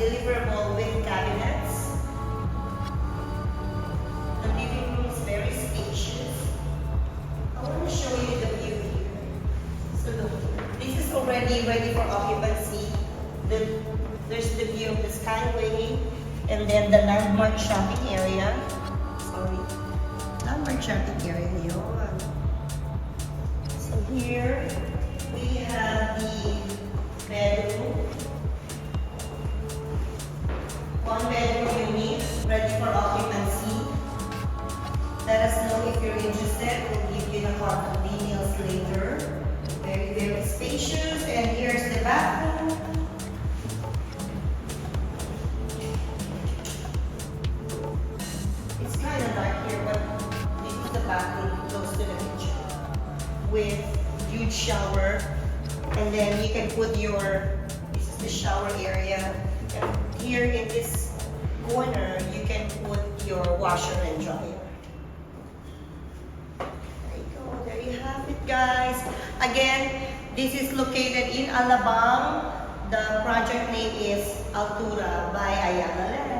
deliverable with cabinets. The living room is very spacious. I want to show you the view here. So look, this is already ready for occupancy. There's the view of the Skyway, and then the landmark shopping area. Sorry, landmark shopping area. Yun. So here we have the bedroom. One bedroom unit ready for occupancy. Let us know if you're interested. We'll give you the contact details later. Very, very spacious. And here's the bathroom. It's kind of dark here, but this is the bathroom close to the kitchen with huge shower. And then you can put this is the shower area. And here in this corner, you can put your washer and dryer. There you go. There you have it, guys. Again, this is located in Alabang. The project name is Altura by Ayala.